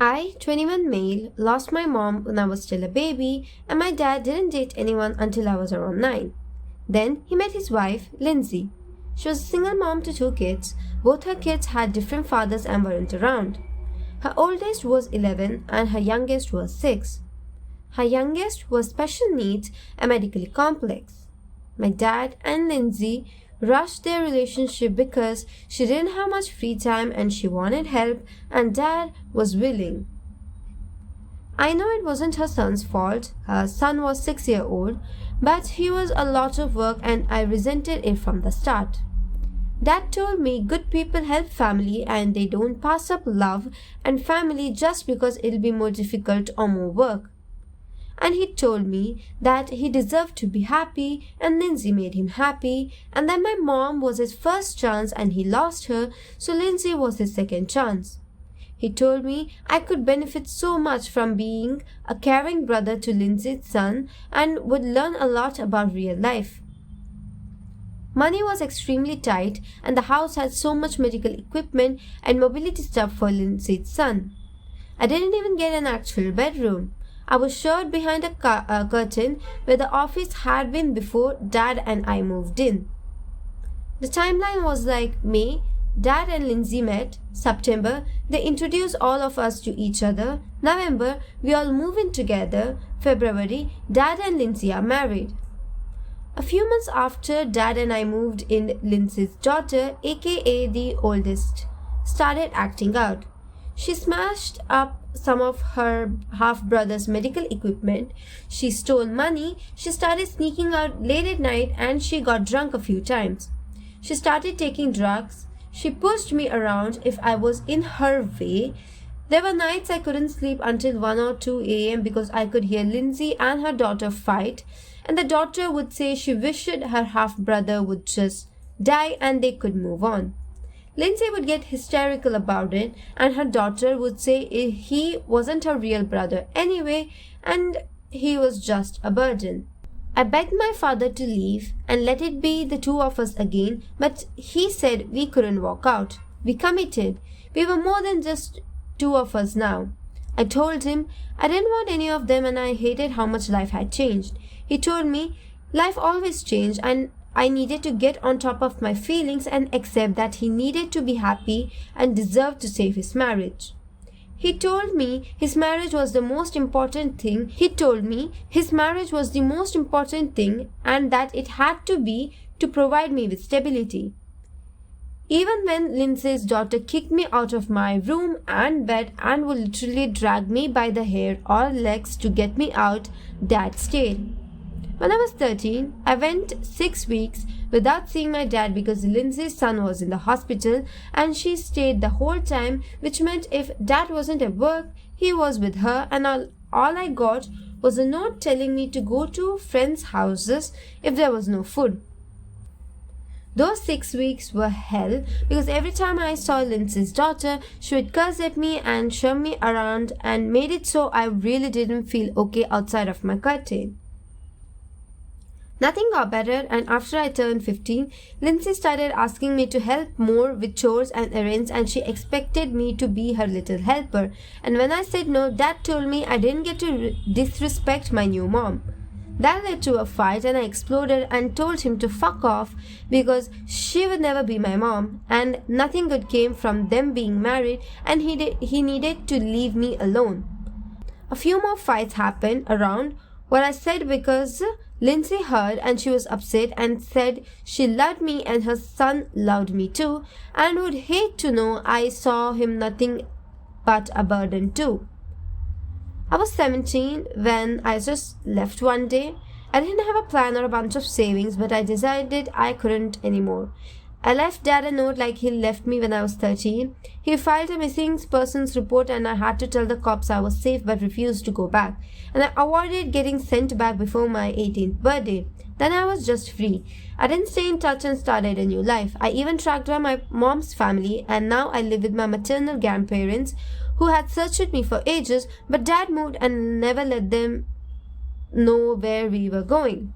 I, 21 male, lost my mom when I was still a baby, and my dad didn't date anyone until I was around 9. Then he met his wife, Lindsay. She was a single mom to 2 kids. Both her kids had different fathers and weren't around. Her oldest was 11 and her youngest was 6. Her youngest was special needs and medically complex. My dad and Lindsay rushed their relationship because she didn't have much free time and she wanted help, and dad was willing. I know it wasn't her son's fault. Her son was 6 years old, but he was a lot of work and I resented it from the start. Dad told me good people help family and they don't pass up love and family just because it'll be more difficult or more work. And he told me that he deserved to be happy and Lindsay made him happy, and that my mom was his first chance and he lost her, so Lindsay was his second chance. He told me I could benefit so much from being a caring brother to Lindsay's son and would learn a lot about real life. Money was extremely tight and the house had so much medical equipment and mobility stuff for Lindsay's son. I didn't even get an actual bedroom. I was shoved behind a curtain where the office had been before Dad and I moved in. The timeline was like May, Dad and Lindsay met. September, they introduced all of us to each other. November, we all move in together. February, Dad and Lindsay are married. A few months after Dad and I moved in, Lindsay's daughter, aka the oldest, started acting out. She smashed up some of her half-brother's medical equipment. She stole money. She started sneaking out late at night and she got drunk a few times. She started taking drugs. She pushed me around if I was in her way. There were nights I couldn't sleep until 1 or 2 a.m. because I could hear Lindsay and her daughter fight, and the daughter would say she wished her half-brother would just die and they could move on. Lindsay would get hysterical about it, and her daughter would say he wasn't her real brother anyway, and he was just a burden. I begged my father to leave and let it be the two of us again, but he said we couldn't walk out. We committed. We were more than just two of us now. I told him I didn't want any of them and I hated how much life had changed. He told me life always changed and I needed to get on top of my feelings and accept that he needed to be happy and deserved to save his marriage. He told me his marriage was the most important thing. And that it had to be to provide me with stability. Even when Lindsay's daughter kicked me out of my room and bed and would literally drag me by the hair or legs to get me out, Dad stayed. When I was 13, I went 6 weeks without seeing my dad because Lindsay's son was in the hospital and she stayed the whole time, which meant if Dad wasn't at work, he was with her, and all I got was a note telling me to go to friends' houses if there was no food. Those 6 weeks were hell because every time I saw Lindsay's daughter, she would curse at me and shove me around and made it so I really didn't feel okay outside of my curtain. Nothing got better, and after I turned 15, Lindsay started asking me to help more with chores and errands, and she expected me to be her little helper. And when I said no, Dad told me I didn't get to disrespect my new mom. That led to a fight and I exploded and told him to fuck off because she would never be my mom and nothing good came from them being married, and he needed to leave me alone. A few more fights happened around what I said because Lindsay heard and she was upset and said she loved me and her son loved me too and would hate to know I saw him nothing but a burden too. I was 17 when I just left one day. I didn't have a plan or a bunch of savings, but I decided I couldn't anymore. I left Dad a note like he left me when I was 13. He filed a missing persons report and I had to tell the cops I was safe but refused to go back. And I avoided getting sent back before my 18th birthday. Then I was just free. I didn't stay in touch and started a new life. I even tracked down my mom's family and now I live with my maternal grandparents who had searched me for ages, but Dad moved and never let them know where we were going.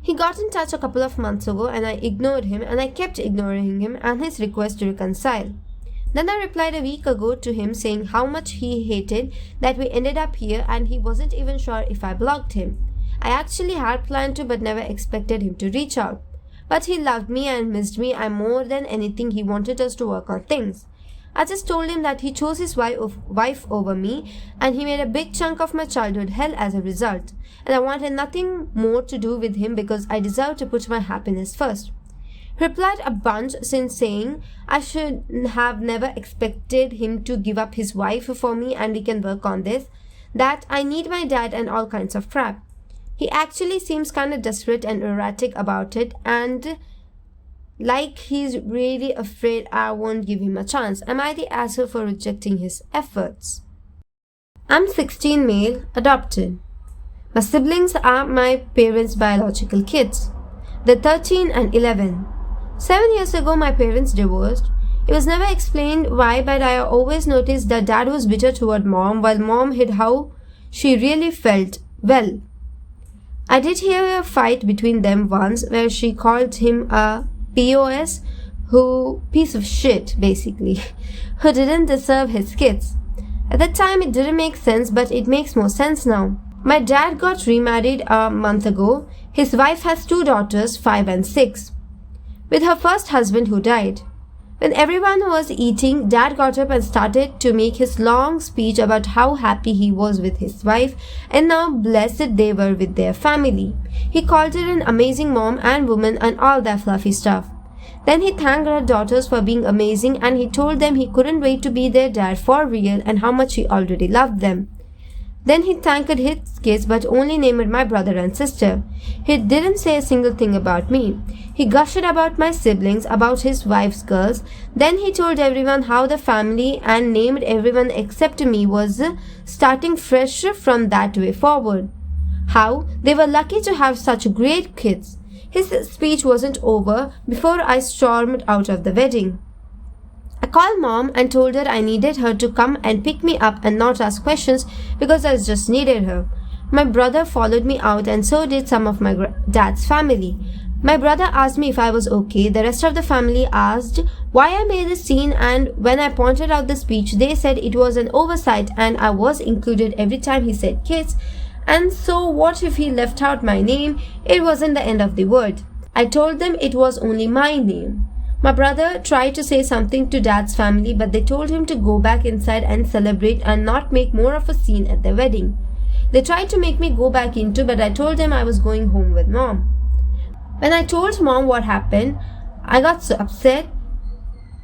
He got in touch a couple of months ago and I ignored him and I kept ignoring him and his request to reconcile. Then I replied a week ago to him saying how much he hated that we ended up here and he wasn't even sure if I blocked him. I actually had planned to but never expected him to reach out. But he loved me and missed me and more than anything he wanted us to work on things. I just told him that he chose his wife over me and he made a big chunk of my childhood hell as a result. And I wanted nothing more to do with him because I deserve to put my happiness first. He replied a bunch since saying I should have never expected him to give up his wife for me and we can work on this, that I need my dad and all kinds of crap. He actually seems kind of desperate and erratic about it and like he's really afraid I won't give him a chance. Am I the asshole for rejecting his efforts? I'm 16 male, adopted. My siblings are my parents' biological kids. They're 13 and 11. 7 years ago, my parents divorced. It was never explained why, but I always noticed that dad was bitter toward mom, while mom hid how she really felt. Well, I did hear a fight between them once where she called him a POS, piece of shit, basically, who didn't deserve his kids. At the time, it didn't make sense, but it makes more sense now. My dad got remarried a month ago. His wife has 2 daughters, 5 and 6. With her first husband who died. When everyone was eating, Dad got up and started to make his long speech about how happy he was with his wife and how blessed they were with their family. He called her an amazing mom and woman and all that fluffy stuff. Then he thanked her daughters for being amazing and he told them he couldn't wait to be their dad for real and how much he already loved them. Then he thanked his kids but only named my brother and sister. He didn't say a single thing about me. He gushed about my siblings, about his wife's girls. Then he told everyone how the family and named everyone except me was starting fresh from that way forward. How they were lucky to have such great kids. His speech wasn't over before I stormed out of the wedding. I called mom and told her I needed her to come and pick me up and not ask questions because I just needed her. My brother followed me out and so did some of my dad's family. My brother asked me if I was okay. The rest of the family asked why I made the scene and when I pointed out the speech, they said it was an oversight and I was included every time he said kids. And so what if he left out my name? It wasn't the end of the world. I told them it was only my name. My brother tried to say something to dad's family, but they told him to go back inside and celebrate and not make more of a scene at the wedding. They tried to make me go back into, but I told them I was going home with mom. When I told mom what happened, I got so upset.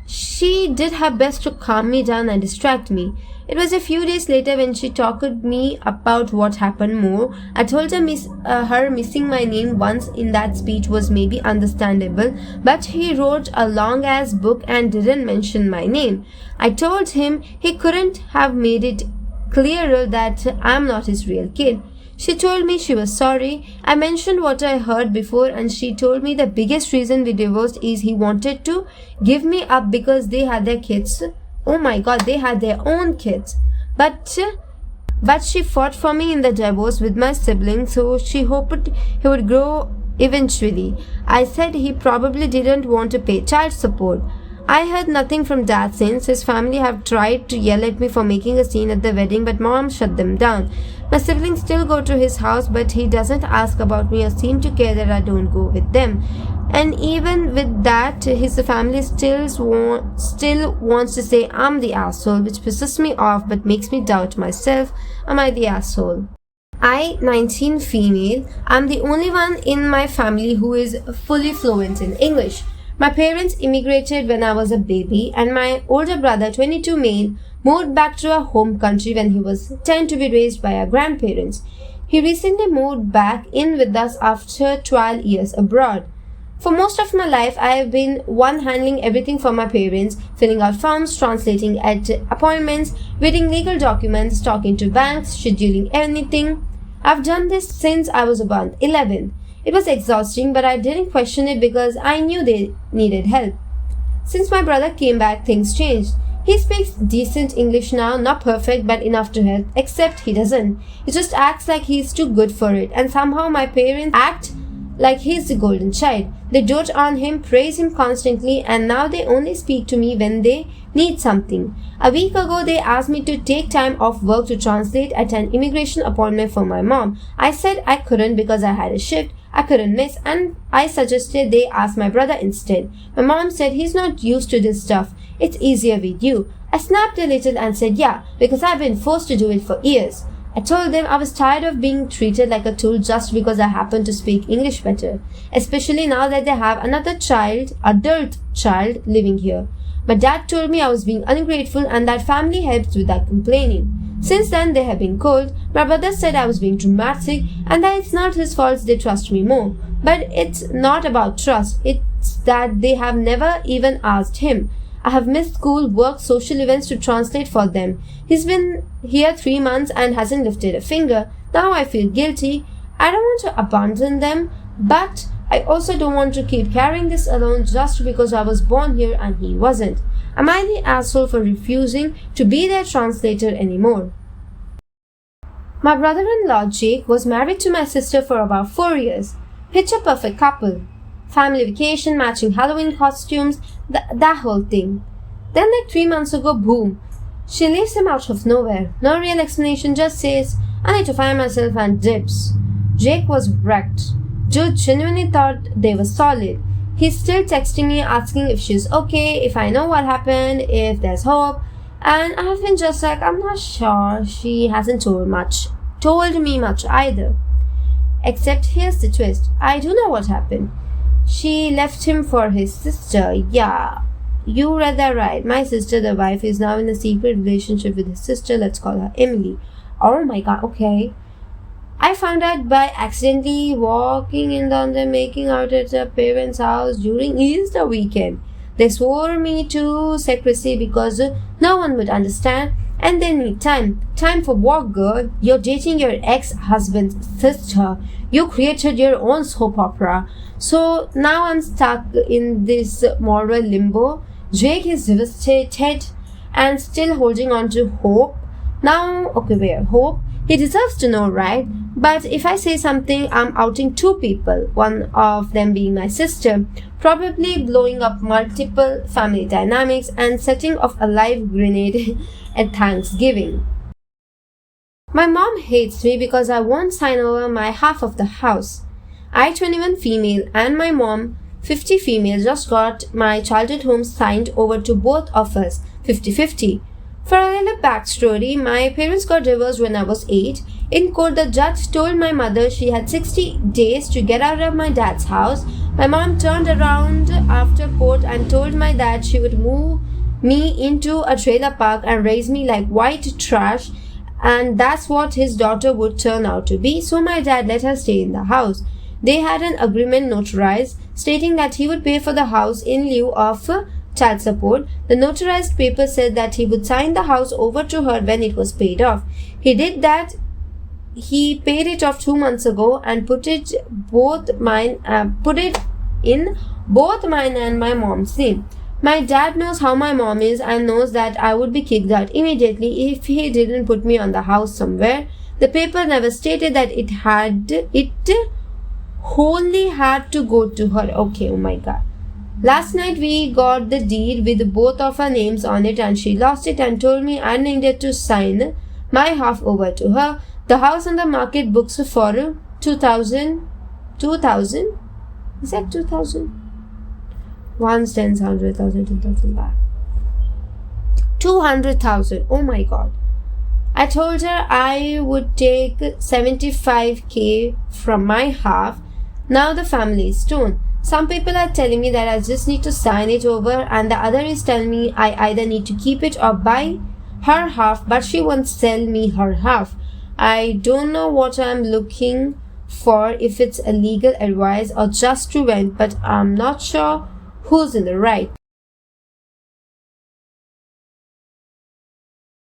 She did her best to calm me down and distract me. It was a few days later when she talked to me about what happened more. I told her her missing my name once in that speech was maybe understandable, but he wrote a long-ass book and didn't mention my name. I told him he couldn't have made it clearer that I'm not his real kid. She told me she was sorry. I mentioned what I heard before and she told me the biggest reason we divorced is he wanted to give me up because they had their kids. Oh my god, they had their own kids. But she fought for me in the divorce with my siblings, so she hoped he would grow eventually. I said he probably didn't want to pay child support. I heard nothing from dad since. His family have tried to yell at me for making a scene at the wedding, but mom shut them down. My siblings still go to his house, but he doesn't ask about me or seem to care that I don't go with them. And even with that, his family still wants to say I'm the asshole, which pisses me off but makes me doubt myself. Am I the asshole? I, 19 female, I'm the only one in my family who is fully fluent in English. My parents immigrated when I was a baby, and my older brother, 22 male, moved back to our home country when he was 10 to be raised by our grandparents. He recently moved back in with us after 12 years abroad. For most of my life, I have been one handling everything for my parents, filling out forms, translating at appointments, reading legal documents, talking to banks, scheduling anything. I've done this since I was about 11. It was exhausting, but I didn't question it because I knew they needed help. Since my brother came back, things changed. He speaks decent English now, not perfect, but enough to help, except he doesn't. He just acts like he's too good for it, and somehow my parents act like he's the golden child. They dote on him, praise him constantly, and now they only speak to me when they need something. A week ago, they asked me to take time off work to translate at an immigration appointment for my mom. I said I couldn't because I had a shift I couldn't miss, and I suggested they ask my brother instead. My mom said he's not used to this stuff. It's easier with you. I snapped a little and said yeah, because I've been forced to do it for years. I told them I was tired of being treated like a tool just because I happen to speak English better, especially now that they have another adult child, living here. My dad told me I was being ungrateful and that family helps without complaining. Since then, they have been cold. My brother said I was being dramatic and that it's not his fault they trust me more. But it's not about trust, it's that they have never even asked him. I have missed school, work, social events to translate for them. He's been here 3 months and hasn't lifted a finger. Now I feel guilty. I don't want to abandon them, but I also don't want to keep carrying this alone just because I was born here and he wasn't. Am I the asshole for refusing to be their translator anymore? My brother-in-law Jake was married to my sister for about 4 years. Picture perfect couple. Family vacation, matching Halloween costumes, that whole thing. Then like 3 months ago, boom. She leaves him out of nowhere. No real explanation, just says, I need to find myself and dips. Jake was wrecked. Dude genuinely thought they were solid. He's still texting me asking if she's okay, if I know what happened, if there's hope. And I've been just like, I'm not sure. She hasn't told me much either. Except here's the twist. I do know what happened. She left him for his sister. Yeah, you read that right. My sister, the wife, is now in a secret relationship with his sister. Let's call her Emily. Oh my god, okay. I found out by accidentally walking in on them making out at their parents' house during Easter weekend. They swore me to secrecy because no one would understand and they need time. Time for what, girl? You're dating your ex-husband's sister. You created your own soap opera. So now I'm stuck in this moral limbo. Jake is devastated and still holding on to hope. Now, okay, where? Hope? He deserves to know, right? But if I say something, I'm outing 2 people, one of them being my sister, probably blowing up multiple family dynamics and setting off a live grenade at Thanksgiving. My mom hates me because I won't sign over my half of the house. I, 21 female, and my mom, 50 female, just got my childhood home signed over to both of us, 50-50. For a little backstory, my parents got divorced when I was 8. In court, the judge told my mother she had 60 days to get out of my dad's house. My mom turned around after court and told my dad she would move me into a trailer park and raise me like white trash, and that's what his daughter would turn out to be, so my dad let her stay in the house. They had an agreement notarized stating that he would pay for the house in lieu of child support. The notarized paper said that he would sign the house over to her when it was paid off. He did that. He paid it off 2 months ago and put it in both mine and my mom's name. My dad knows how my mom is and knows that I would be kicked out immediately if he didn't put me on the house somewhere. The paper never stated that it wholly had to go to her. Okay, oh my god. Last night we got the deed with both of our names on it and she lost it and told me I needed to sign my half over to her. The house on the market books for 2,000? Is that 2,000? Once 10,000, 1,000, 2,000 back. 200,000. Oh my god. I told her I would take 75k from my half. Now the family is torn. Some people are telling me that I just need to sign it over and the other is telling me I either need to keep it or buy her half, but she won't sell me her half. I don't know what I'm looking for, if it's a legal advice or just to rent, but I'm not sure who's in the right.